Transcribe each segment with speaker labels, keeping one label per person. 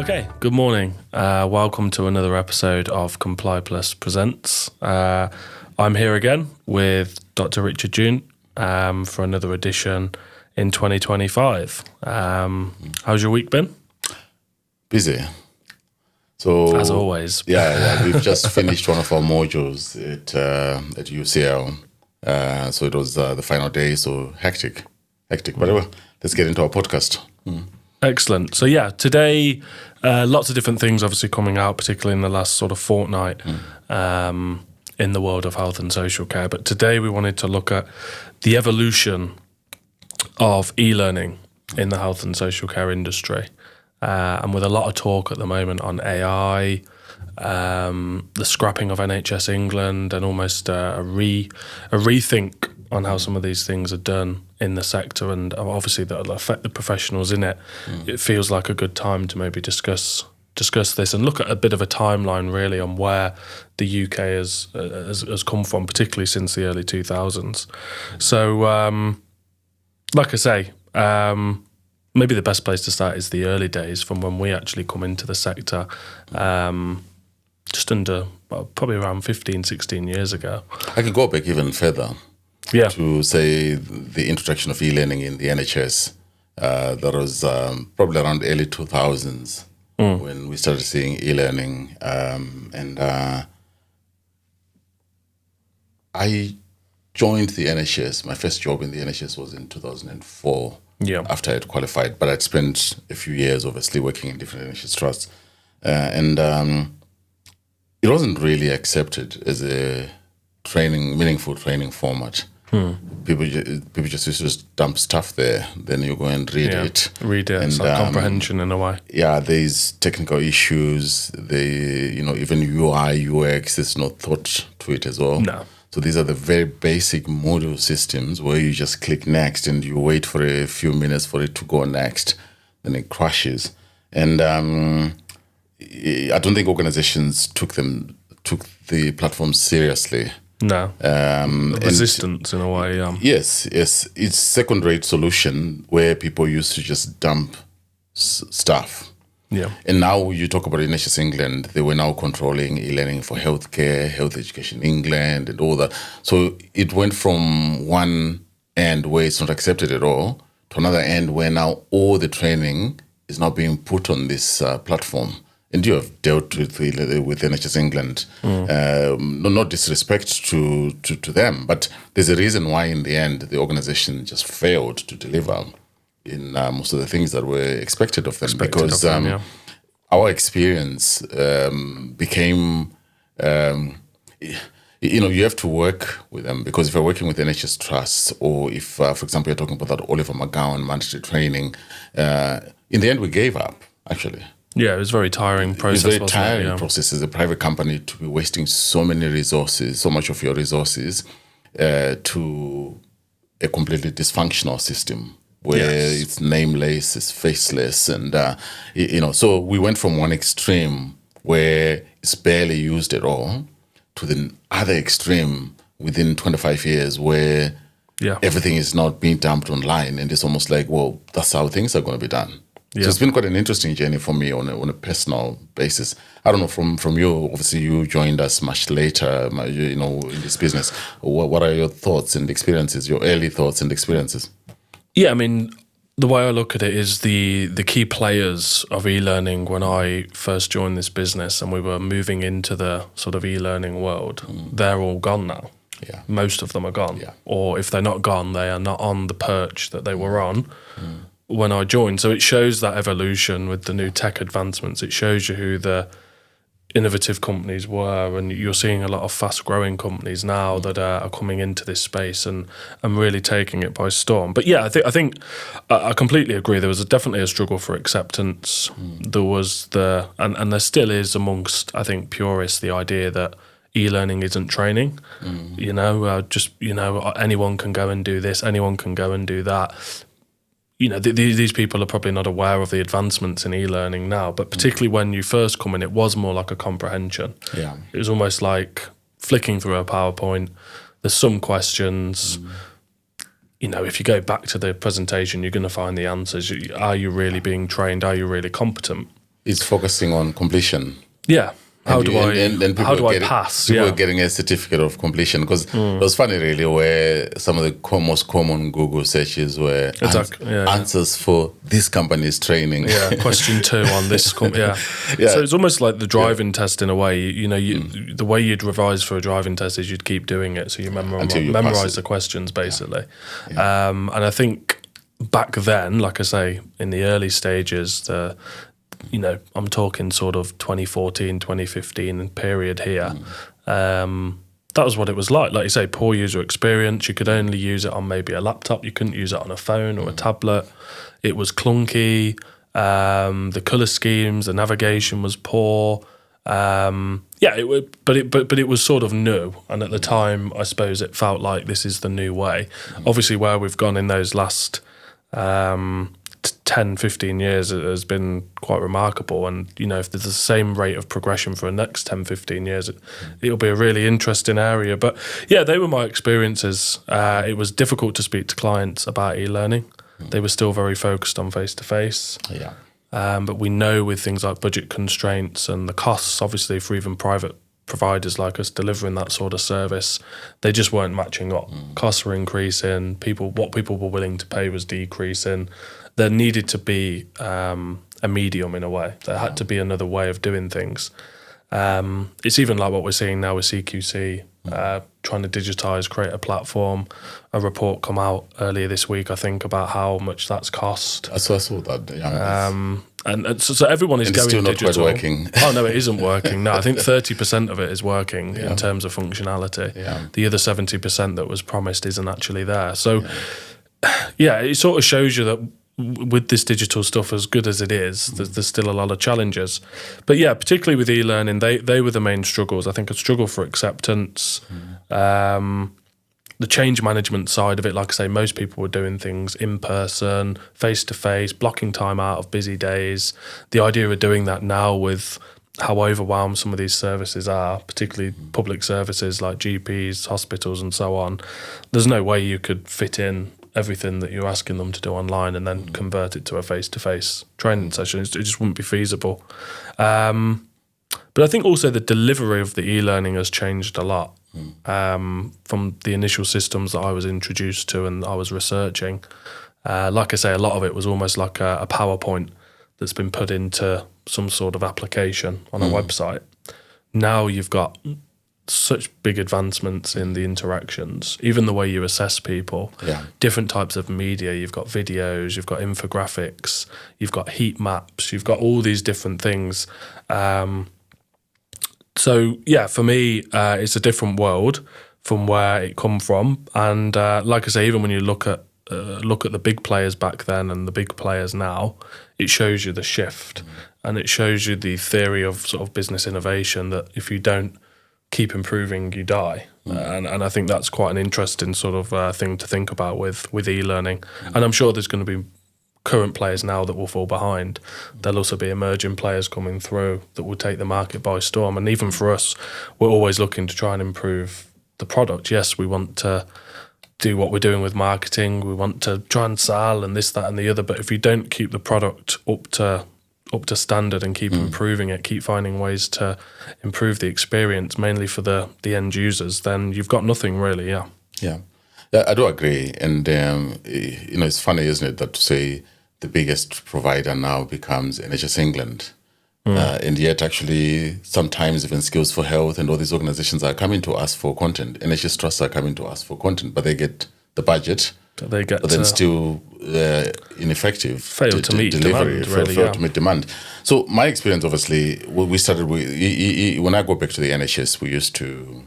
Speaker 1: Okay, good morning. Welcome to another episode of ComplyPlus Presents. I'm here again with Dr. Richard Dune for another edition in 2025. How's your week been?
Speaker 2: Busy. So
Speaker 1: as always.
Speaker 2: Yeah, we've just finished one of our modules at UCL. So it was the final day, so hectic. But anyway, let's get into our podcast.
Speaker 1: Excellent. So yeah, today, lots of different things obviously coming out, particularly in the last sort of fortnight in the world of health and social care. But today we wanted to look at the evolution of e-learning in the health and social care industry. And with a lot of talk at the moment on AI, the scrapping of NHS England, and almost a rethink on how some of these things are done in the sector, and obviously that will affect the professionals in it. It feels like a good time to maybe discuss this and look at a bit of a timeline really on where the UK has come from, particularly since the early 2000s. So, like I say, maybe the best place to start is the early days from when we actually come into the sector, just under, probably around 15, 16 years ago.
Speaker 2: I can go back even further.
Speaker 1: Yeah.
Speaker 2: To say the introduction of e-learning in the NHS, that was probably around the early 2000s when we started seeing e-learning. And I joined the NHS. My first job in the NHS was in 2004 after I had qualified, but I'd spent a few years obviously working in different NHS trusts. And it wasn't really accepted as a meaningful training format. People just used to just dump stuff there. Then you go and read it.
Speaker 1: And, it's like comprehension in a way.
Speaker 2: Yeah, there's technical issues. Even UI, UX, there's no thought to it as well.
Speaker 1: No.
Speaker 2: So these are the very basic module systems where you just click next and you wait for a few minutes for it to go next. Then it crashes. And I don't think organizations took the platform seriously.
Speaker 1: No, resistance in a way.
Speaker 2: Yes, it's second-rate solution where people used to just dump stuff.
Speaker 1: Yeah,
Speaker 2: and now you talk about NHS England. They were now controlling e-learning for healthcare, health education England, and all that. So it went from one end where it's not accepted at all to another end where now all the training is now being put on this platform. And you have dealt with NHS England. No disrespect to them, but there's a reason why in the end the organisation just failed to deliver in most of the things that were expected of them. Because our experience became, you have to work with them, because if you're working with NHS trusts, or if, for example, you're talking about that Oliver McGowan mandatory training, in the end we gave up, actually.
Speaker 1: Yeah, it was a very tiring process.
Speaker 2: It was a very tiring process as a private company to be wasting so much of your resources to a completely dysfunctional system where it's nameless, it's faceless, and so we went from one extreme where it's barely used at all to the other extreme within 25 years where everything is not being dumped online, and it's almost like, well, that's how things are going to be done. Yeah. So it's been quite an interesting journey for me on a personal basis. I don't know, from you, obviously you joined us much later, in this business. What are your thoughts and experiences, your early thoughts and experiences?
Speaker 1: Yeah, I mean, the way I look at it is the key players of e-learning when I first joined this business and we were moving into the sort of e-learning world, they're all gone now.
Speaker 2: Yeah.
Speaker 1: Most of them are gone.
Speaker 2: Yeah.
Speaker 1: Or if they're not gone, they are not on the perch that they were on when I joined. So it shows that evolution with the new tech advancements. It shows you who the innovative companies were, and you're seeing a lot of fast-growing companies now that are coming into this space and really taking it by storm. But yeah, I think I completely agree. There was definitely a struggle for acceptance. There was and there still is amongst, I think, purists, the idea that e-learning isn't training. Anyone can go and do this, anyone can go and do that. These people are probably not aware of the advancements in e-learning now, but particularly when you first come in, it was more like a comprehension.
Speaker 2: Yeah.
Speaker 1: It was almost like flicking through a PowerPoint. There's some questions. If you go back to the presentation, you're going to find the answers. Are you really being trained? Are you really competent?
Speaker 2: It's focusing on completion.
Speaker 1: Yeah. How do I
Speaker 2: People
Speaker 1: pass?
Speaker 2: People are getting a certificate of completion, because it was funny, really, where some of the most common Google searches were answers for this company's training.
Speaker 1: Yeah, question 2 on this. So it's almost like the driving test in a way. The way you'd revise for a driving test is you'd keep doing it, so you memorize the questions, basically. And I think back then, like I say, in the early stages, I'm talking sort of 2014, 2015 period here. That was what it was like. Like you say, poor user experience. You could only use it on maybe a laptop. You couldn't use it on a phone or a tablet. It was clunky. The colour schemes, the navigation was poor. But it was sort of new. And at the time, I suppose it felt like this is the new way. Obviously, where we've gone in those last 10, 15 years has been quite remarkable. And, if there's the same rate of progression for the next 10, 15 years, it'll be a really interesting area. But yeah, they were my experiences. It was difficult to speak to clients about e-learning. They were still very focused on face-to-face.
Speaker 2: Yeah.
Speaker 1: But we know with things like budget constraints and the costs, obviously, for even private providers like us delivering that sort of service, they just weren't matching up. Costs were increasing. What people were willing to pay was decreasing. There needed to be a medium in a way. There had to be another way of doing things. It's even like what we're seeing now with CQC, trying to digitise, create a platform. A report come out earlier this week, I think, about how much that's cost.
Speaker 2: I saw that.
Speaker 1: So everyone is going
Speaker 2: still not
Speaker 1: digital.
Speaker 2: Quite working.
Speaker 1: Oh no, it isn't working. No, I think 30% of it is working in terms of functionality.
Speaker 2: Yeah.
Speaker 1: The other 70% that was promised isn't actually there. So it sort of shows you that with this digital stuff, as good as it is, there's still a lot of challenges. But yeah, particularly with e-learning, they were the main struggles. I think a struggle for acceptance, the change management side of it. Like I say, most people were doing things in person, face-to-face, blocking time out of busy days. The idea of doing that now with how overwhelmed some of these services are, particularly public services like GPs, hospitals and so on, there's no way you could fit in everything that you're asking them to do online and then convert it to a face-to-face training session. It just wouldn't be feasible. But I think also the delivery of the e-learning has changed a lot from the initial systems that I was introduced to and I was researching. Like I say, a lot of it was almost like a PowerPoint that's been put into some sort of application on a website. Now you've got such big advancements in the interactions, even the way you assess people, different types of media. You've got videos, you've got infographics, you've got heat maps, you've got all these different things. So yeah, for me, it's a different world from where it come from. And like I say, even when you look at the big players back then and the big players now, it shows you the shift and it shows you the theory of sort of business innovation, that if you don't keep improving, you die. And I think that's quite an interesting sort of thing to think about with e-learning. And I'm sure there's going to be current players now that will fall behind. There'll also be emerging players coming through that will take the market by storm. And even for us, we're always looking to try and improve the product. Yes, we want to do what we're doing with marketing. We want to try and sell and this, that and the other. But if you don't keep the product up to standard and keep improving it, keep finding ways to improve the experience, mainly for the end users, then you've got nothing really,
Speaker 2: Yeah, I do agree. And, it's funny, isn't it, that to say the biggest provider now becomes NHS England. And yet actually sometimes even Skills for Health and all these organizations are coming to us for content. NHS trusts are coming to us for content, but they get the budget. But then still ineffective.
Speaker 1: Fail to meet
Speaker 2: delivery,
Speaker 1: demand, really,
Speaker 2: fail to meet demand. So my experience, obviously, we started with, when I go back to the NHS, we used to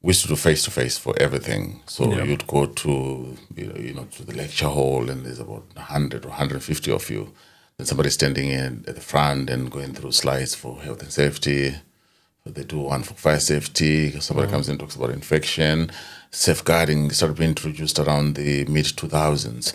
Speaker 2: do face-to-face for everything. So you'd go to, to the lecture hall and there's about 100 or 150 of you. Then somebody standing in at the front and going through slides for health and safety. They do one for fire safety. Somebody comes in and talks about infection. Safeguarding started being introduced around the mid-2000s.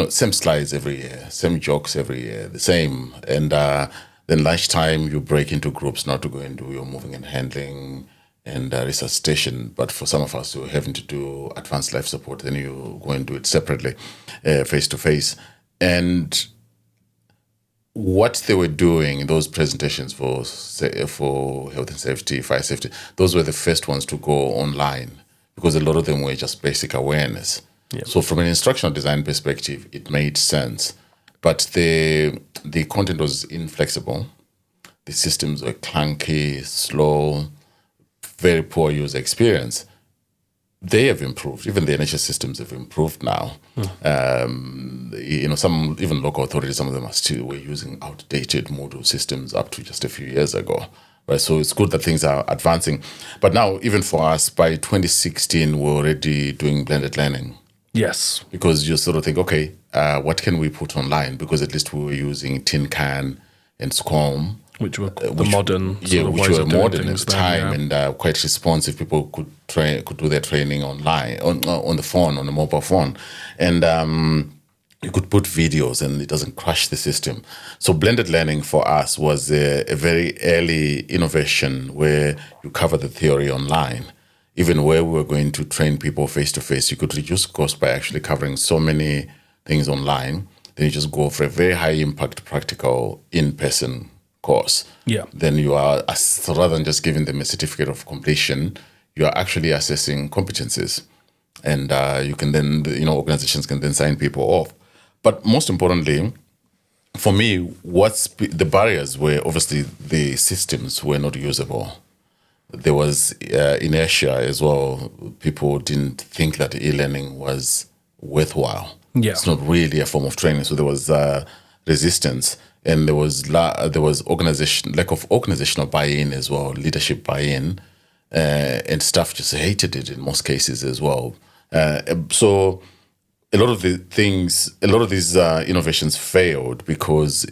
Speaker 2: Same slides every year, same jokes every year, the same. And then lunchtime, you break into groups now to go and do your moving and handling and resuscitation. But for some of us who are having to do advanced life support, then you go and do it separately, face-to-face. And what they were doing in those presentations for health and safety, fire safety, those were the first ones to go online because a lot of them were just basic awareness.
Speaker 1: Yeah.
Speaker 2: So from an instructional design perspective, it made sense. But the content was inflexible. The systems were clunky, slow, very poor user experience. They have improved. Even the NHS systems have improved now. Some even local authorities, some of them were using outdated Moodle systems up to just a few years ago. Right, so it's good that things are advancing. But now, even for us, by 2016, we're already doing blended learning.
Speaker 1: Yes.
Speaker 2: Because you sort of think, okay, what can we put online? Because at least we were using Tin Can and SCORM.
Speaker 1: Which were the modern
Speaker 2: which
Speaker 1: ways
Speaker 2: were
Speaker 1: of doing
Speaker 2: modern at
Speaker 1: things
Speaker 2: the
Speaker 1: then,
Speaker 2: time and quite responsive. People could do their training online on the phone, on the mobile phone, and you could put videos and it doesn't crash the system. So blended learning for us was a very early innovation where you cover the theory online. Even where we were going to train people face to face, you could reduce cost by actually covering so many things online. Then you just go for a very high impact practical in-person course.
Speaker 1: Yeah.
Speaker 2: Then you are, rather than just giving them a certificate of completion, you are actually assessing competencies. And you can then, organizations can then sign people off. But most importantly, for me, the barriers were obviously the systems were not usable. There was inertia as well. People didn't think that e-learning was worthwhile.
Speaker 1: Yeah.
Speaker 2: It's not really a form of training. So there was resistance. And there was lack of organizational buy-in as well, leadership buy-in, and staff just hated it in most cases as well. So a lot of these innovations failed because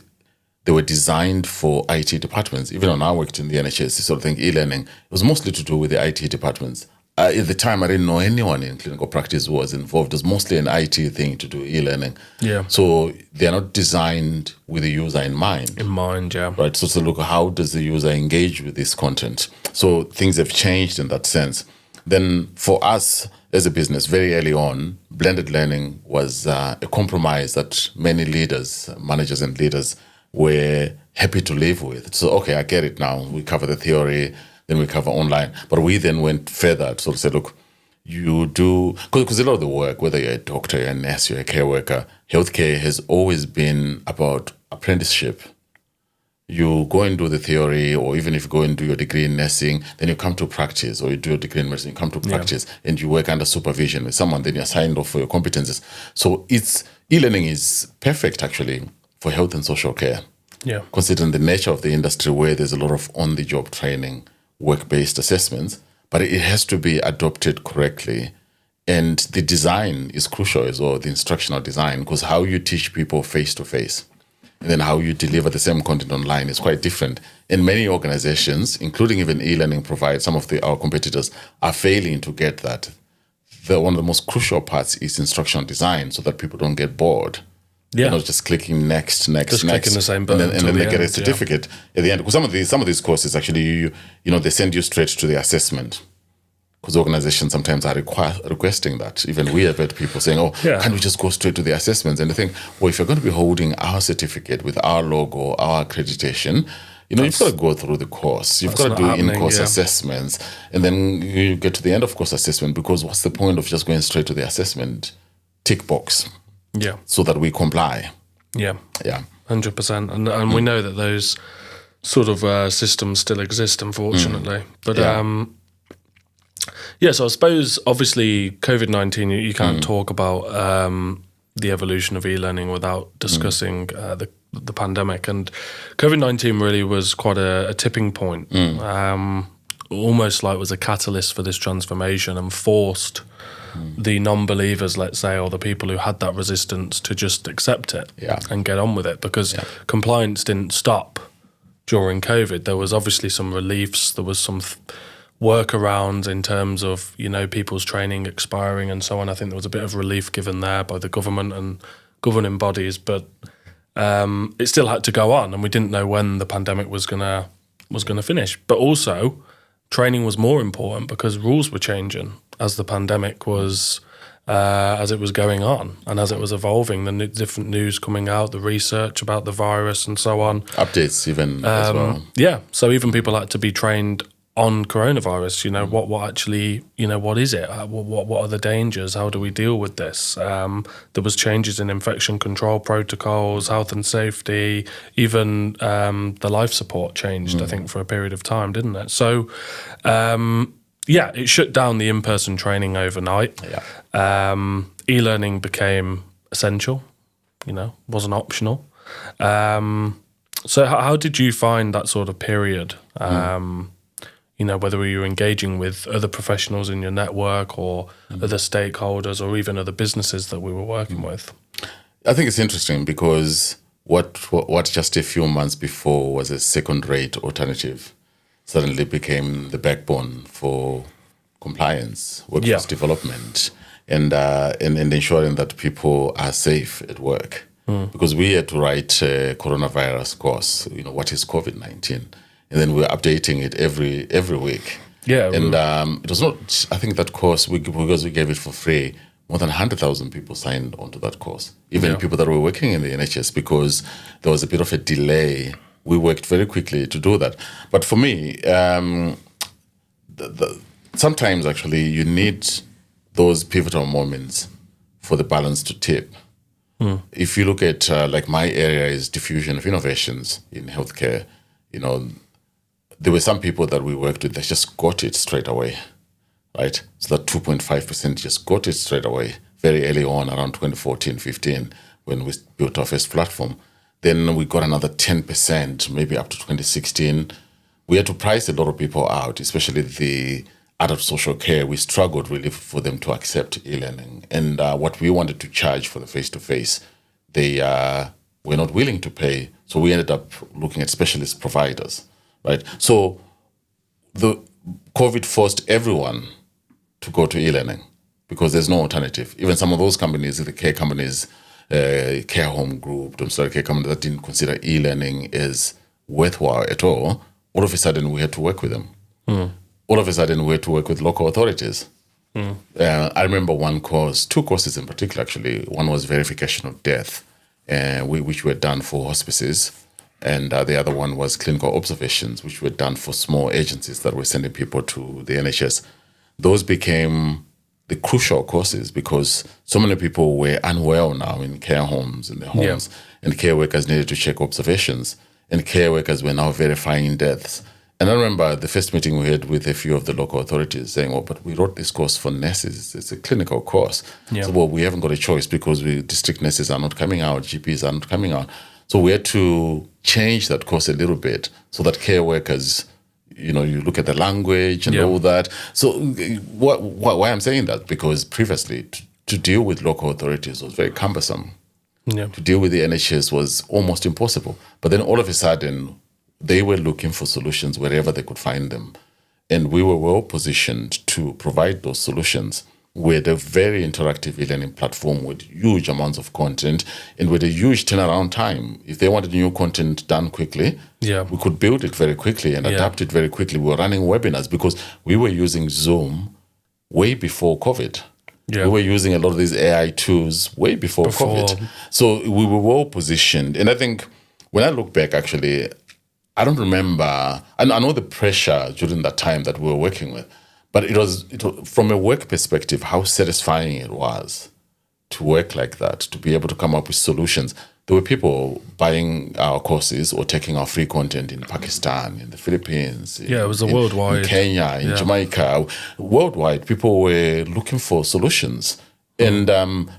Speaker 2: they were designed for IT departments. Even when I worked in the NHS, this sort of thing, e-learning, it was mostly to do with the IT departments. At the time, I didn't know anyone in clinical practice who was involved. It was mostly an IT thing to do e-learning.
Speaker 1: Yeah.
Speaker 2: So they're not designed with the user in mind.
Speaker 1: Yeah.
Speaker 2: Right. So to look, how does the user engage with this content? So things have changed in that sense. Then for us as a business, very early on, blended learning was a compromise that many leaders, managers and leaders were happy to live with. So, okay, I get it now. We cover the theory, then we cover online. But we then went further to sort of say, look, you do, because a lot of the work, whether you're a doctor, you're a nurse, you're a care worker, healthcare has always been about apprenticeship. You go and do the theory, or even if you go and do your degree in nursing, then you come to practice, or you do your degree in medicine, you come to practice, and you work under supervision with someone, then you're signed off for your competences. So e-learning is perfect, actually, for health and social care.
Speaker 1: Yeah.
Speaker 2: Considering the nature of the industry where there's a lot of on-the-job training, work-based assessments, but it has to be adopted correctly. And the design is crucial as well, the instructional design, because how you teach people face-to-face and then how you deliver the same content online is quite different. And many organizations, including even e-learning providers, some of our competitors, are failing to get that. One of the most crucial parts is instructional design so that people don't get bored.
Speaker 1: Yeah.
Speaker 2: Just clicking next,
Speaker 1: clicking the same button
Speaker 2: and then they get a
Speaker 1: end,
Speaker 2: certificate at the end. Because some of these courses actually, they send you straight to the assessment. Because organizations sometimes are requesting that. Even we have had people saying, can we just go straight to the assessments? And they think, well, if you're going to be holding our certificate with our logo, our accreditation, you've got to go through the course. You've got to do in-course assessments. And then you get to the end of course assessment, because what's the point of just going straight to the assessment? Tick box.
Speaker 1: Yeah.
Speaker 2: So that we comply.
Speaker 1: Yeah.
Speaker 2: Yeah.
Speaker 1: 100%. And we know that those sort of systems still exist, unfortunately. But so I suppose obviously COVID-19, you can't talk about the evolution of e-learning without discussing the pandemic. And COVID-19 really was quite a tipping point. Almost like was a catalyst for this transformation and forced the non-believers, let's say, or the people who had that resistance to just accept it and get on with it, because compliance didn't stop during COVID. There was obviously some reliefs. There was some workarounds in terms of, people's training expiring and so on. I think there was a bit of relief given there by the government and governing bodies, but it still had to go on, and we didn't know when the pandemic was gonna finish. But also, training was more important because rules were changing as the pandemic was as it was going on and as it was evolving, the different news coming out, the research about the virus and so on.
Speaker 2: Updates even as well.
Speaker 1: Yeah, so even people had to be trained on coronavirus, what actually, what is it? What are the dangers? How do we deal with this? There was changes in infection control protocols, health and safety, even the life support changed, I think, for a period of time, didn't it? So, it shut down the in-person training overnight.
Speaker 2: Yeah.
Speaker 1: E-learning became essential, wasn't optional. So how did you find that sort of period? Whether you were engaging with other professionals in your network or other stakeholders or even other businesses that we were working with?
Speaker 2: I think it's interesting because what just a few months before was a second-rate alternative suddenly became the backbone for compliance, workforce development, and ensuring that people are safe at work. Because we had to write a coronavirus course, what is COVID-19? And then we're updating it every week.
Speaker 1: Yeah.
Speaker 2: And it was not, I think that course, because we gave it for free, more than 100,000 people signed onto that course. Even people that were working in the NHS, because there was a bit of a delay. We worked very quickly to do that. But for me, sometimes actually you need those pivotal moments for the balance to tip. If you look at, like my area is diffusion of innovations in healthcare, there were some people that we worked with that just got it straight away, right? So that 2.5% just got it straight away very early on, around 2014, 15, when we built our first platform. Then we got another 10%, maybe up to 2016. We had to price a lot of people out, especially the adult social care. We struggled really for them to accept e-learning. And what we wanted to charge for the face-to-face, they were not willing to pay. So we ended up looking at specialist providers. Right, so the COVID forced everyone to go to e-learning because there's no alternative. Even some of those companies, the care companies, care home group, domestic care companies that didn't consider e-learning as worthwhile at all of a sudden we had to work with them. All of a sudden we had to work with local authorities. I remember two courses in particular actually. One was verification of death, which were done for hospices. And the other one was clinical observations, which were done for small agencies that were sending people to the NHS. Those became the crucial courses because so many people were unwell now in care homes, in their homes, and care workers needed to check observations, and care workers were now verifying deaths. And I remember the first meeting we had with a few of the local authorities saying, but we wrote this course for nurses. It's a clinical course. So, we haven't got a choice because district nurses are not coming out, GPs are not coming out. So we had to change that course a little bit so that care workers, you look at the language and all that. So why I'm saying that? Because previously to deal with local authorities was very cumbersome. To deal with the NHS was almost impossible. But then all of a sudden, they were looking for solutions wherever they could find them. And we were well positioned to provide those solutions with a very interactive e-learning platform with huge amounts of content and with a huge turnaround time. If they wanted new content done quickly, we could build it very quickly and adapt it very quickly. We were running webinars because we were using Zoom way before COVID. We were using a lot of these AI tools way before COVID. So we were well positioned. And I think when I look back, actually, I don't remember, I know the pressure during that time that we were working with, but it was from a work perspective, how satisfying it was to work like that, to be able to come up with solutions. There were people buying our courses or taking our free content in Pakistan, in the Philippines.
Speaker 1: It was worldwide.
Speaker 2: In Kenya, in Jamaica. Worldwide, people were looking for solutions. And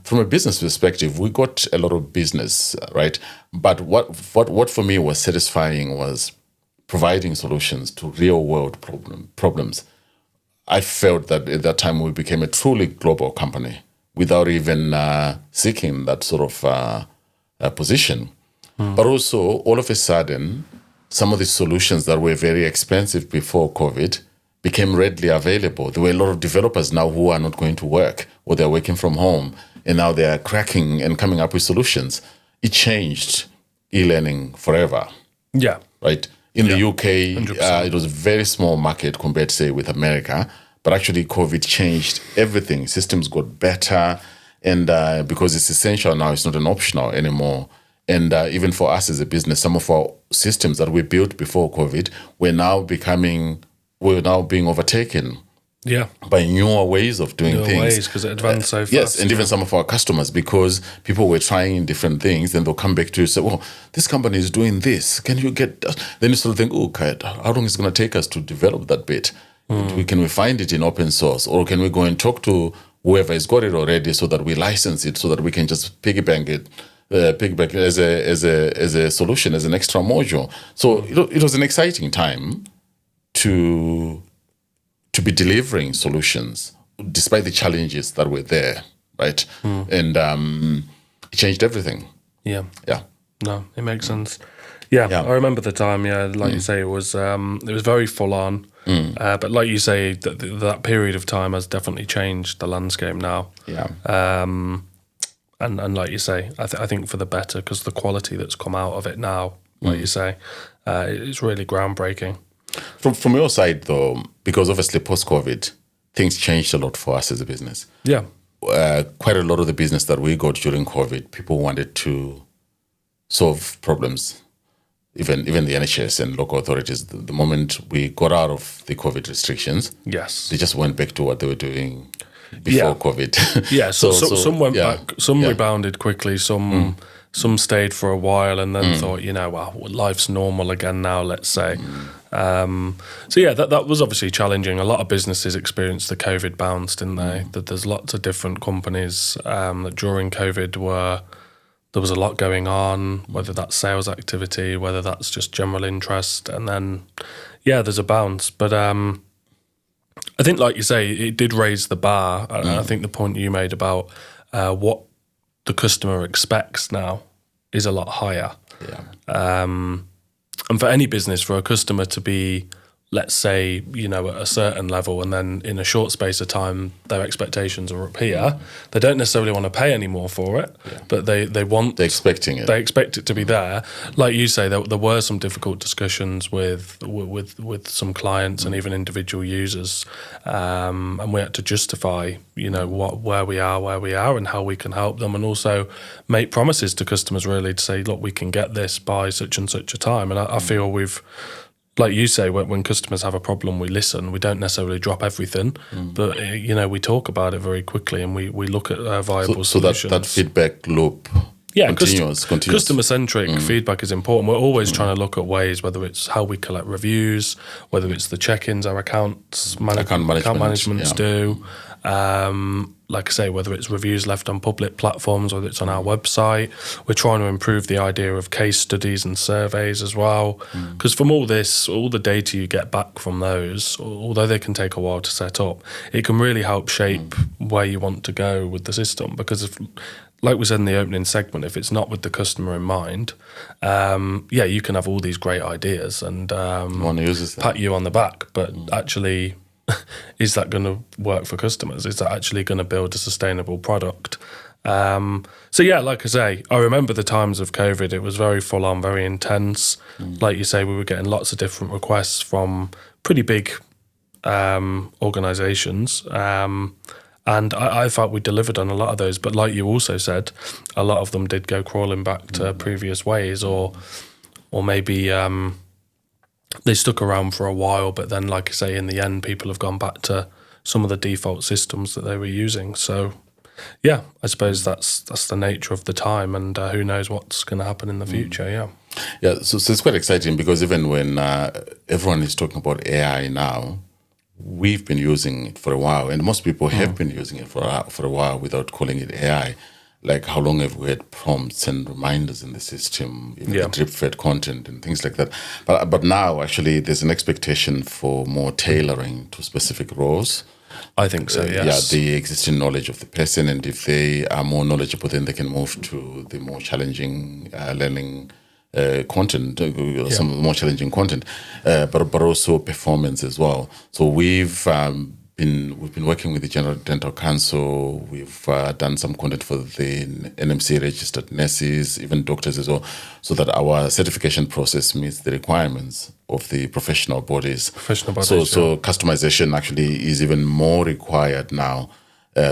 Speaker 2: from a business perspective, we got a lot of business, right? But what for me was satisfying was providing solutions to real world problems. I felt that at that time we became a truly global company without even seeking that sort of position. But also, all of a sudden, some of the solutions that were very expensive before COVID became readily available. There were a lot of developers now who are not going to work or they're working from home, and now they are cracking and coming up with solutions. It changed e-learning forever. Right? In the UK, it was a very small market compared, say, with America. But actually, COVID changed everything. Systems got better, and because it's essential now, it's not an optional anymore. And even for us as a business, some of our systems that we built before COVID we're now being overtaken by newer ways of doing things.
Speaker 1: Because it advanced so fast.
Speaker 2: Yes, and even some of our customers, because people were trying different things, then they'll come back to you and say, well, this company is doing this. Can you get that? Then you sort of think, oh, okay, how long is it going to take us to develop that bit? Can we find it in open source? Or can we go and talk to whoever has got it already so that we license it so that we can just piggyback it as a solution, as an extra module? So it was an exciting time to be delivering solutions despite the challenges that were there, right? And it changed everything.
Speaker 1: Yeah. No, it makes sense.
Speaker 2: Yeah.
Speaker 1: I remember the time. Yeah, like you say, it was very full on. But like you say, that period of time has definitely changed the landscape now.
Speaker 2: Yeah.
Speaker 1: And like you say, I think for the better, because the quality that's come out of it now, like you say, it's really groundbreaking.
Speaker 2: From your side, though, because obviously post-COVID, things changed a lot for us as a business.
Speaker 1: Yeah.
Speaker 2: Quite a lot of the business that we got during COVID, people wanted to solve problems, even the NHS and local authorities. The moment we got out of the COVID restrictions,
Speaker 1: yes,
Speaker 2: they just went back to what they were doing before COVID.
Speaker 1: Yeah, so some went back, some rebounded quickly, some stayed for a while and then thought, well, life's normal again now, let's say. That was obviously challenging. A lot of businesses experienced the COVID bounce, didn't they? That there's lots of different companies that during COVID there was a lot going on, whether that's sales activity, whether that's just general interest, and then there's a bounce. But I think, like you say, it did raise the bar. And I think the point you made about what the customer expects now is a lot higher.
Speaker 2: Yeah.
Speaker 1: And for any business, for a customer to be, let's say, at a certain level, and then in a short space of time, their expectations are up here. They don't necessarily want to pay any more for it, but they're expecting it. They expect it to be there. Like you say, there were some difficult discussions with some clients and even individual users, and we had to justify, where we are and how we can help them, and also make promises to customers really to say, look, we can get this by such and such a time. And I feel we've, like you say, when customers have a problem, we listen. We don't necessarily drop everything, but we talk about it very quickly, and we look at viable solutions.
Speaker 2: So that feedback loop continues.
Speaker 1: Customer-centric feedback is important. We're always trying to look at ways, whether it's how we collect reviews, whether it's the check-ins our account managements do. Like I say, whether it's reviews left on public platforms, whether it's on our website. We're trying to improve the idea of case studies and surveys as well. Because from all this, all the data you get back from those, although they can take a while to set up, it can really help shape where you want to go with the system. Because if, like we said in the opening segment, if it's not with the customer in mind, you can have all these great ideas and pat you on the back, but actually, is that going to work for customers? Is that actually going to build a sustainable product? Like I say, I remember the times of COVID. It was very full on, very intense. Like you say, we were getting lots of different requests from pretty big organisations. And I felt we delivered on a lot of those. But like you also said, a lot of them did go crawling back to previous ways, or maybe they stuck around for a while. But then, like I say, in the end, people have gone back to some of the default systems that they were using. So, I suppose that's the nature of the time, and who knows what's going to happen in the future.
Speaker 2: So it's quite exciting, because even when everyone is talking about AI now, we've been using it for a while, and most people have been using it for a while without calling it AI. Like, how long have we had prompts and reminders in the system, even drip-fed content and things like that? But now, actually, there's an expectation for more tailoring to specific roles.
Speaker 1: I think so, yes.
Speaker 2: The existing knowledge of the person, and if they are more knowledgeable, then they can move to the more challenging learning content, some of the more challenging content, but also performance as well. So we've we've been working with the General Dental Council. We've done some content for the NMC registered nurses, even doctors as well, so that our certification process meets the requirements of the professional bodies. So customization actually is even more required now.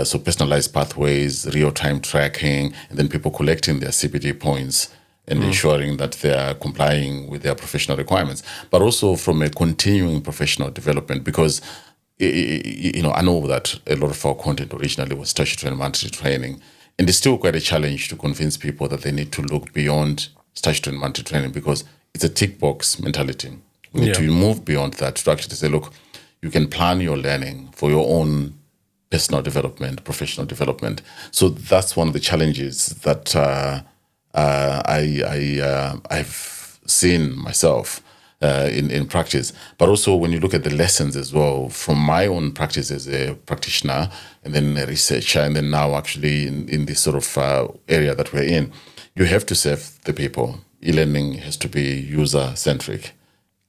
Speaker 2: So personalized pathways, real-time tracking, and then people collecting their CPD points and ensuring that they are complying with their professional requirements, but also from a continuing professional development, because I know that a lot of our content originally was statutory and mandatory training, and it's still quite a challenge to convince people that they need to look beyond statutory and mandatory training, because it's a tick box mentality. We need to move beyond that to actually say, look, you can plan your learning for your own personal development, professional development. So that's one of the challenges that I've seen myself in practice. But also when you look at the lessons as well, from my own practice as a practitioner and then a researcher, and then now actually in this sort of area that we're in, you have to serve the people. E-learning has to be user-centric.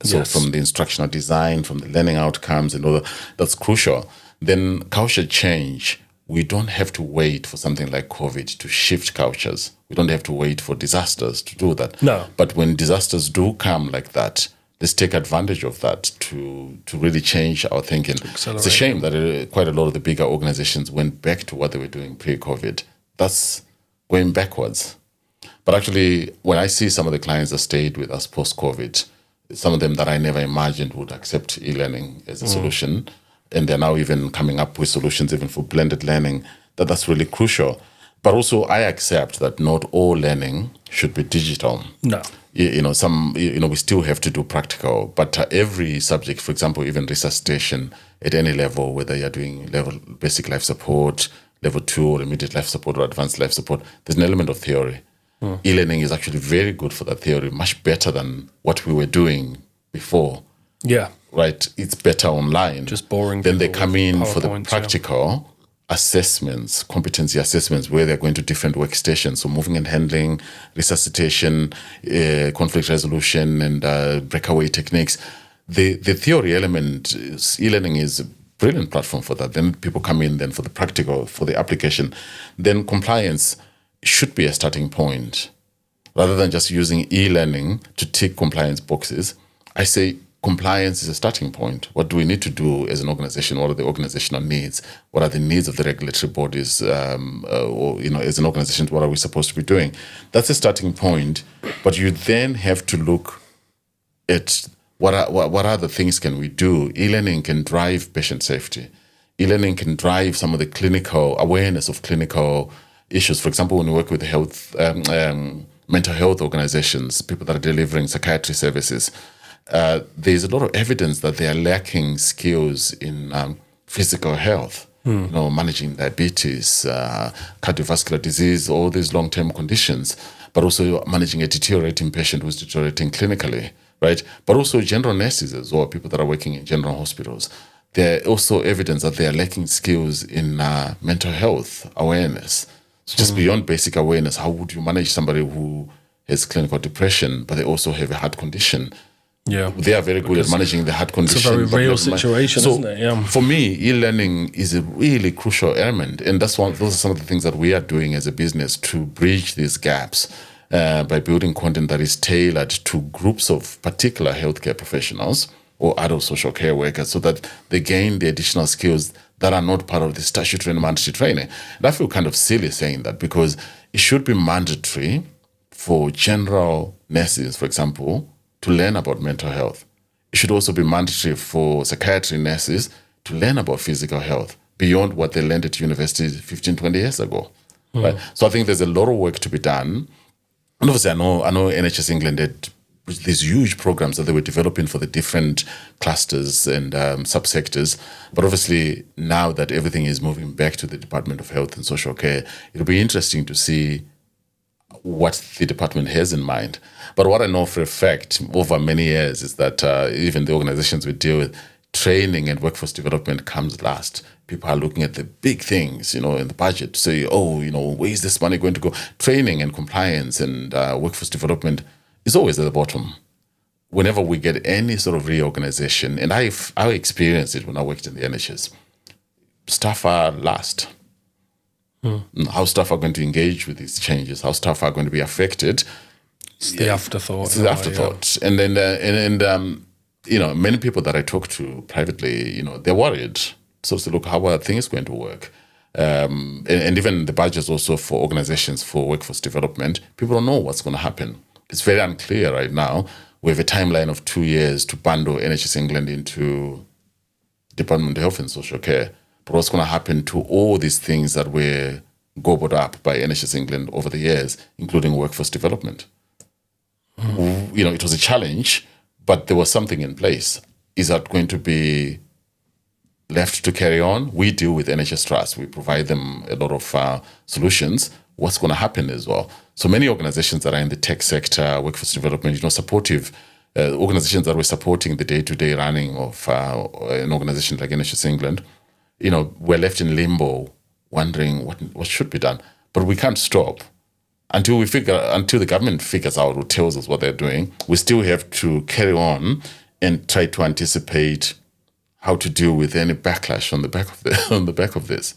Speaker 2: So from the instructional design, from the learning outcomes and all that, that's crucial. Then culture change. We don't have to wait for something like COVID to shift cultures. We don't have to wait for disasters to do that.
Speaker 1: No.
Speaker 2: But when disasters do come like that, let's take advantage of that to really change our thinking. It's a shame that quite a lot of the bigger organizations went back to what they were doing pre-COVID. That's going backwards. But actually, when I see some of the clients that stayed with us post-COVID, some of them that I never imagined would accept e-learning as a solution, and they're now even coming up with solutions even for blended learning, that's really crucial. But also I accept that not all learning should be digital.
Speaker 1: No.
Speaker 2: We still have to do practical, but every subject, for example, even resuscitation at any level, whether you're doing level basic life support, level 2 or immediate life support or advanced life support, there's an element of theory. E-learning is actually very good for that theory, much better than what we were doing before.
Speaker 1: Yeah.
Speaker 2: Right, it's better online.
Speaker 1: Just boring.
Speaker 2: Then they come in for the practical assessments, competency assessments, where they're going to different workstations. So moving and handling, resuscitation, conflict resolution, and breakaway techniques. The theory element, e-learning is a brilliant platform for that. Then people come in then for the practical, for the application. Then compliance should be a starting point. Rather than just using e-learning to tick compliance boxes, I say compliance is a starting point. What do we need to do as an organization? What are the organizational needs? What are the needs of the regulatory bodies? As an organization, what are we supposed to be doing? That's a starting point. But you then have to look at what other things can we do. E-learning can drive patient safety. E-learning can drive some of the clinical awareness of clinical issues. For example, when we work with health, mental health organizations, people that are delivering psychiatry services, there's a lot of evidence that they are lacking skills in physical health, managing diabetes, cardiovascular disease, all these long-term conditions, but also managing a deteriorating patient who's deteriorating clinically, right? But also general nurses as well, people that are working in general hospitals. There are also evidence that they are lacking skills in mental health awareness. So just beyond basic awareness, how would you manage somebody who has clinical depression, but they also have a heart condition?
Speaker 1: Yeah,
Speaker 2: they are very good at managing the heart condition.
Speaker 1: It's a very real situation, isn't it? Yeah.
Speaker 2: For me, e-learning is a really crucial element, and those are some of the things that we are doing as a business to bridge these gaps by building content that is tailored to groups of particular healthcare professionals or adult social care workers, so that they gain the additional skills that are not part of the statutory and mandatory training. And I feel kind of silly saying that, because it should be mandatory for general nurses, for example, to learn about mental health. It should also be mandatory for psychiatry nurses to learn about physical health beyond what they learned at university 15, 20 years ago. Right? So I think there's a lot of work to be done. And obviously I know NHS England had these huge programs that they were developing for the different clusters and subsectors. But obviously now that everything is moving back to the Department of Health and Social Care, it'll be interesting to see what the department has in mind. But what I know for a fact over many years is that even the organizations we deal with, training and workforce development comes last. People are looking at the big things, in the budget, say, where is this money going to go? Training and compliance and workforce development is always at the bottom. Whenever we get any sort of reorganization, and I experienced it when I worked in the NHS, staff are last. How staff are going to engage with these changes, how staff are going to be affected.
Speaker 1: It's the afterthought.
Speaker 2: It's the afterthought. And then, many people that I talk to privately, they're worried. So say, look, how are things going to work? And even the budgets also for organizations for workforce development, people don't know what's going to happen. It's very unclear right now. We have a timeline of 2 years to bundle NHS England into Department of Health and Social Care. But what's going to happen to all these things that were gobbled up by NHS England over the years, including workforce development? It was a challenge, but there was something in place. Is that going to be left to carry on? We deal with NHS Trust. We provide them a lot of solutions. What's going to happen as well? So many organizations that are in the tech sector, workforce development, supportive organizations that were supporting the day-to-day running of an organization like NHS England, we're left in limbo, wondering what should be done. But we can't stop until the government figures out or tells us what they're doing. We still have to carry on and try to anticipate how to deal with any backlash on the back of this.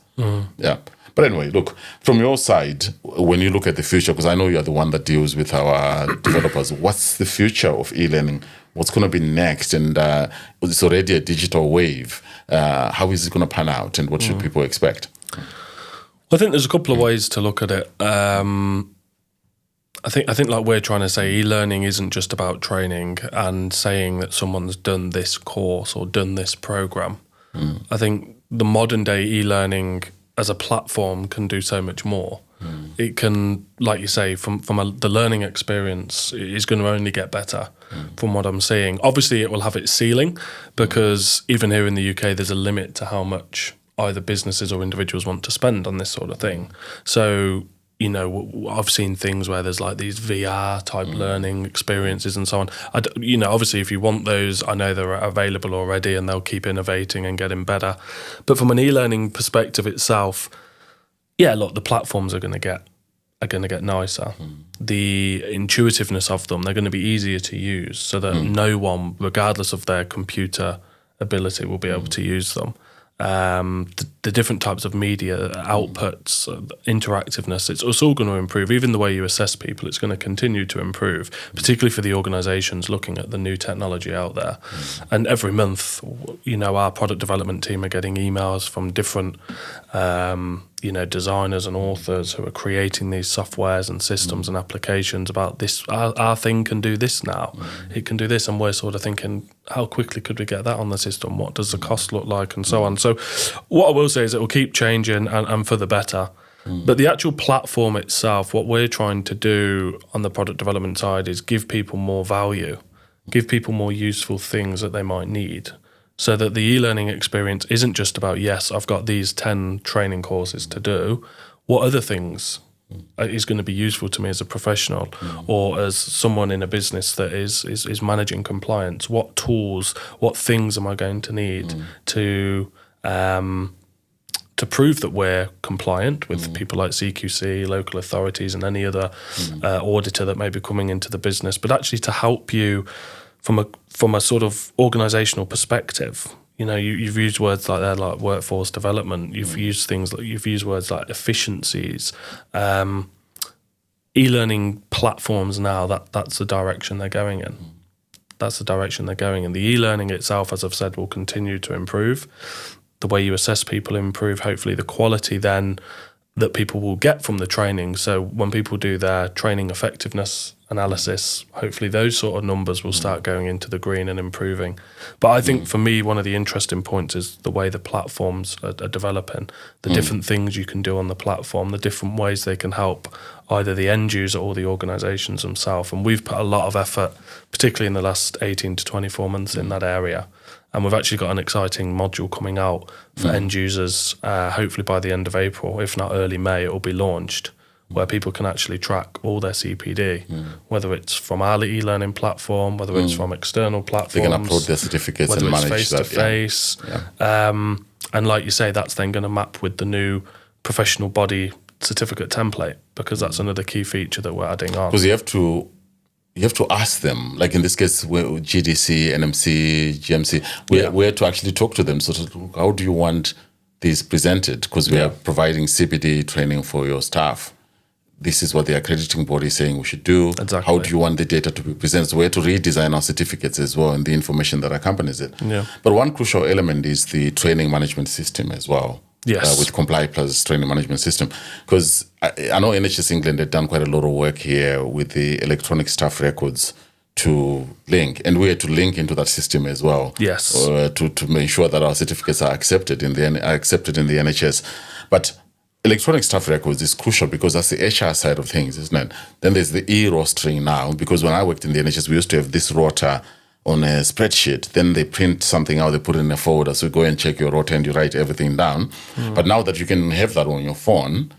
Speaker 2: Yeah. But anyway, look, from your side, when you look at the future, because I know you're the one that deals with our developers, what's the future of e-learning? What's going to be next? And it's already a digital wave. How is it going to pan out, and what should people expect?
Speaker 1: I think there's a couple of ways to look at it. I think like we're trying to say, e-learning isn't just about training and saying that someone's done this course or done this program. I think the modern day e-learning as a platform can do so much more. It can, like you say, from the learning experience is going to only get better from what I'm seeing. Obviously, it will have its ceiling because even here in the UK, there's a limit to how much either businesses or individuals want to spend on this sort of thing. So, I've seen things where there's like these VR type learning experiences and so on. Obviously, if you want those, I know they're available already and they'll keep innovating and getting better. But from an e-learning perspective itself, look, the platforms are going to get nicer. The intuitiveness of them, they're going to be easier to use so that no one, regardless of their computer ability, will be able to use them. The different types of media outputs, interactiveness, it's all going to improve. Even the way you assess people, it's going to continue to improve, particularly for the organisations looking at the new technology out there. And every month, our product development team are getting emails from different designers and authors who are creating these softwares and systems and applications about this. Our thing can do this now. It can do this, and we're sort of thinking, how quickly could we get that on the system? What does the cost look like, and so on. So what I will say is it will keep changing and for the better. But the actual platform itself, what we're trying to do on the product development side is give people more value, give people more useful things that they might need. So that the e-learning experience isn't just about, yes, I've got these 10 training courses to do. What other things is going to be useful to me as a professional or as someone in a business that is managing compliance? What tools, what things am I going to need to prove that we're compliant with people like CQC, local authorities, and any other auditor that may be coming into the business, but actually to help you from a sort of organisational perspective. You've used words like that, like workforce development. You've used words like efficiencies. E-learning platforms now, that's the direction they're going in. That's the direction they're going in. The e-learning itself, as I've said, will continue to improve. The way you assess people improve, hopefully the quality then that people will get from the training. So when people do their training effectiveness analysis, hopefully those sort of numbers will start going into the green and improving. But I think for me, one of the interesting points is the way the platforms are developing, the different things you can do on the platform, the different ways they can help either the end user or the organisations themselves. And we've put a lot of effort, particularly in the last 18 to 24 months in that area. And we've actually got an exciting module coming out for end users, hopefully by the end of April, if not early May, it will be launched, where people can actually track all their CPD, whether it's from our e-learning platform, whether it's from external platforms.
Speaker 2: They can upload their certificates and manage that.
Speaker 1: Face-to-face. And like you say, that's then going to map with the new professional body certificate template, because that's another key feature that we're adding on.
Speaker 2: Because you have to ask them, like in this case, GDC, NMC, GMC, where to actually talk to them. So how do you want this presented, because we are providing CPD training for your staff. This is what the accrediting body is saying we should do.
Speaker 1: Exactly.
Speaker 2: How do you want the data to be presented? So we have to redesign our certificates as well and the information that accompanies it.
Speaker 1: Yeah.
Speaker 2: But one crucial element is the training management system as well.
Speaker 1: Yes.
Speaker 2: With ComplyPlus training management system. Because I know NHS England had done quite a lot of work here with the electronic staff records to link, and we had to link into that system as well.
Speaker 1: Yes.
Speaker 2: To make sure that our certificates are accepted in the NHS. But electronic staff records is crucial because that's the HR side of things, isn't it? Then there's the e-rostering now, because when I worked in the NHS, we used to have this rota on a spreadsheet. Then they print something out, they put it in a folder. So you go and check your rota and you write everything down. But now that you can have that on your phone,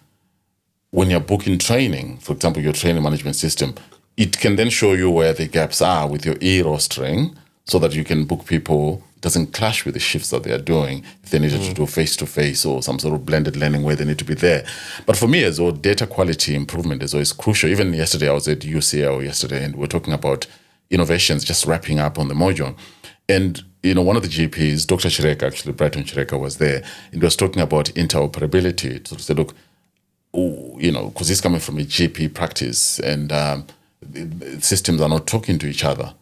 Speaker 2: when you're booking training, for example, your training management system, it can then show you where the gaps are with your e-rostering so that you can book people. It doesn't clash with the shifts that they are doing if they needed to do face-to-face or some sort of blended learning where they need to be there. But for me as well, data quality improvement is always crucial. Even yesterday, I was at UCL yesterday and we're talking about innovations just wrapping up on the module. And, one of the GPs, Dr. Chireka, actually, Brighton Chireka was there, and was talking about interoperability. So to say, look, because he's coming from a GP practice and the systems are not talking to each other.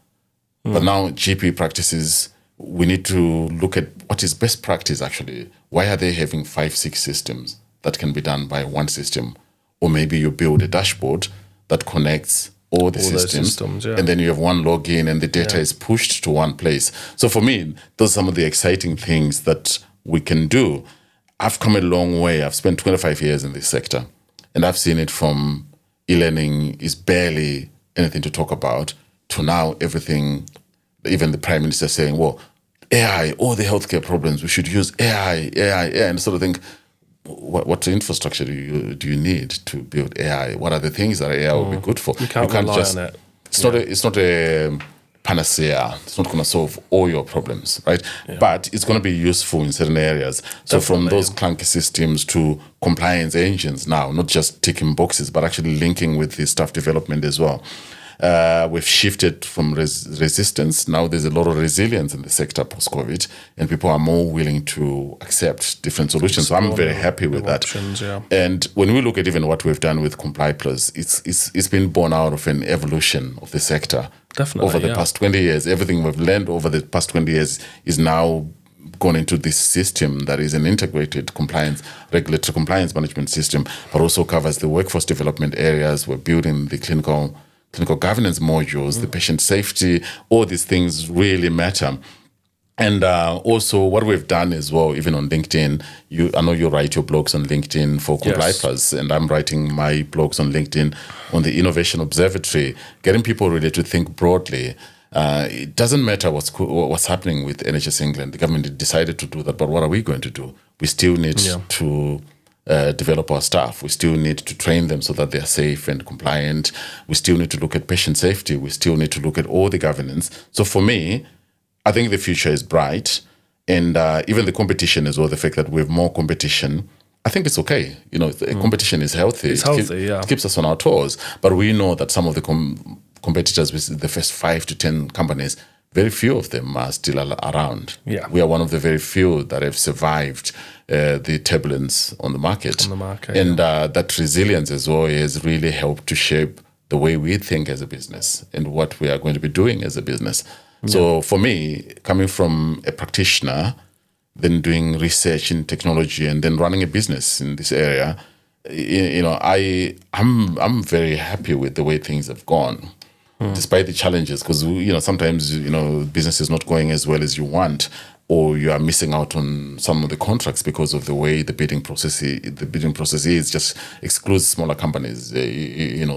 Speaker 2: But now GP practices, we need to look at what is best practice actually. Why are they having 5-6 systems that can be done by one system? Or maybe you build a dashboard that connects all the systems and then you have one login and the data is pushed to one place. So for me, those are some of the exciting things that we can do. I've come a long way. I've spent 25 years in this sector and I've seen it from e-learning is barely anything to talk about to now everything, even the Prime Minister saying, well, AI, all the healthcare problems, we should use AI, and sort of think, what infrastructure do you need to build AI? What are the things that AI will be good for?
Speaker 1: You can't rely on it.
Speaker 2: It's not a panacea. It's not going to solve all your problems, right? Yeah. But it's going to be useful in certain areas. So from those clunky systems to compliance engines now, not just ticking boxes, but actually linking with the staff development as well. We've shifted from resistance. Now there's a lot of resilience in the sector post-COVID, and people are more willing to accept different solutions. So I'm very happy with that. And when we look at even what we've done with ComplyPlus, it's been born out of an evolution of the sector.
Speaker 1: Definitely,
Speaker 2: over the past 20 years. Everything we've learned over the past 20 years is now gone into this system that is an integrated regulatory compliance management system, but also covers the workforce development areas. We're building the clinical governance modules, the patient safety. All these things really matter. And also what we've done as well, even on LinkedIn, I know you write your blogs on LinkedIn for ComplyPlus, and I'm writing my blogs on LinkedIn on the Innovation Observatory, getting people really to think broadly. It doesn't matter what's happening with NHS England. The government decided to do that, but what are we going to do? We still need to develop our staff. We still need to train them so that they're safe and compliant. We still need to look at patient safety. We still need to look at all the governance. So for me, I think the future is bright, and even the competition as well, the fact that we have more competition, I think it's okay. Competition is healthy.
Speaker 1: It's healthy,
Speaker 2: It keeps us on our toes. But we know that some of the competitors, the first 5 to 10 companies, very few of them are still around.
Speaker 1: Yeah.
Speaker 2: We are one of the very few that have survived the turbulence on the market. And that resilience as well has really helped to shape the way we think as a business and what we are going to be doing as a business. So for me, coming from a practitioner, then doing research in technology and then running a business in this area, I'm very happy with the way things have gone, despite the challenges. Because sometimes business is not going as well as you want, or you are missing out on some of the contracts because of the way the bidding process is just excludes smaller companies,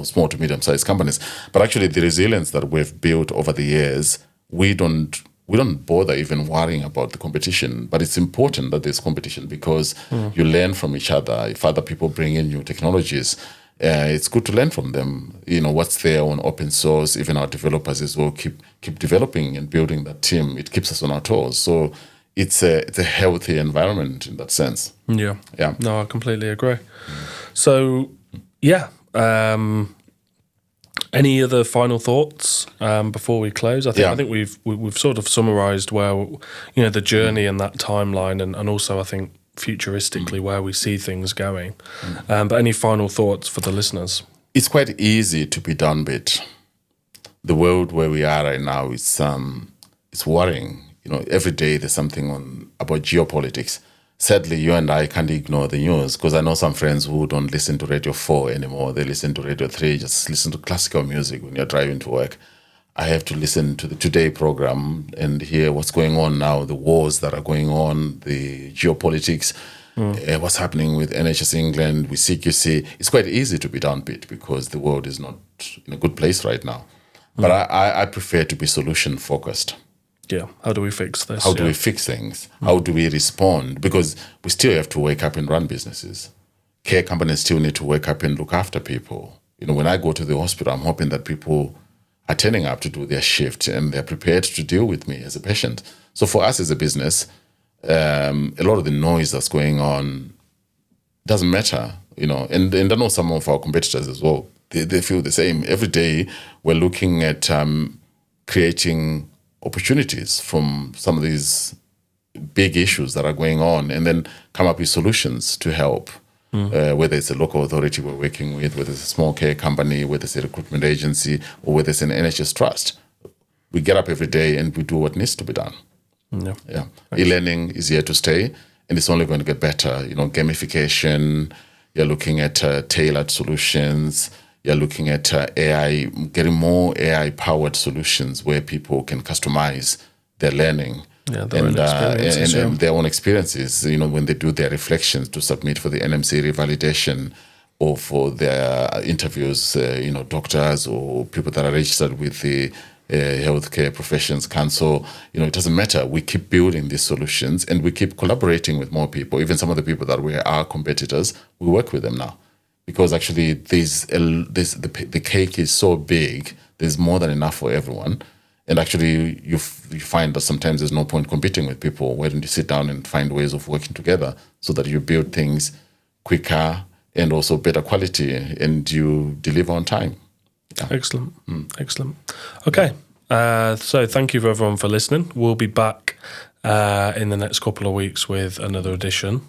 Speaker 2: small to medium sized companies. But actually, the resilience that we've built over the years, we don't bother even worrying about the competition. But it's important that there's competition because you learn from each other. If other people bring in new technologies, it's good to learn from them. What's there on open source. Even our developers as well keep developing and building that team. It keeps us on our toes. So it's a healthy environment in that sense.
Speaker 1: Yeah. No, I completely agree. So any other final thoughts before we close? I think we've sort of summarised where the journey and that timeline, and also I think futuristically where we see things going. But any final thoughts for the listeners?
Speaker 2: It's quite easy to be downbeat. The world where we are right now is it's worrying. Every day there's something about geopolitics. Sadly, you and I can't ignore the news, because I know some friends who don't listen to Radio 4 anymore. They listen to Radio 3, just listen to classical music when you're driving to work. I have to listen to the Today program and hear what's going on now, the wars that are going on, the geopolitics, what's happening with NHS England, with CQC. It's quite easy to be downbeat because the world is not in a good place right now. But I prefer to be solution-focused.
Speaker 1: Yeah, how do we fix this?
Speaker 2: How do we fix things? How do we respond? Because we still have to wake up and run businesses. Care companies still need to wake up and look after people. When I go to the hospital, I'm hoping that people are turning up to do their shift and they're prepared to deal with me as a patient. So for us as a business, a lot of the noise that's going on doesn't matter, and I know some of our competitors as well. They feel the same. Every day we're looking at creating opportunities from some of these big issues that are going on, and then come up with solutions to help. Whether it's a local authority we're working with, whether it's a small care company, whether it's a recruitment agency, or whether it's an NHS trust. We get up every day and we do what needs to be done. Yeah. E-learning is here to stay, and it's only going to get better. Gamification, you're looking at tailored solutions, you're looking at AI, getting more AI-powered solutions where people can customize their learning.
Speaker 1: Their
Speaker 2: own experiences, when they do their reflections to submit for the NMC revalidation or for their interviews, doctors or people that are registered with the Healthcare Professions Council. It doesn't matter. We keep building these solutions and we keep collaborating with more people. Even some of the people that were our competitors, we work with them now. Because actually the cake is so big, there's more than enough for everyone. And actually, you find that sometimes there's no point competing with people. Why don't you sit down and find ways of working together so that you build things quicker and also better quality, and you deliver on time? Yeah.
Speaker 1: Excellent. Excellent. Okay. So thank you for everyone for listening. We'll be back in the next couple of weeks with another edition.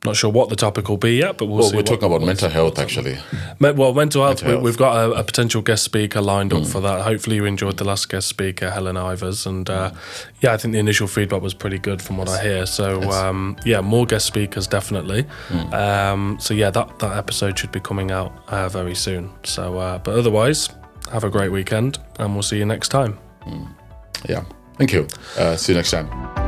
Speaker 1: Not sure what the topic will be yet, but we'll see.
Speaker 2: We're talking about mental health, actually.
Speaker 1: Mental health. We've got a potential guest speaker lined up for that. Hopefully you enjoyed the last guest speaker, Helen Ivers. And I think the initial feedback was pretty good from what I hear. So, more guest speakers, definitely. That episode should be coming out very soon. So, but otherwise, have a great weekend and we'll see you next time.
Speaker 2: Yeah. Thank you. See you next time.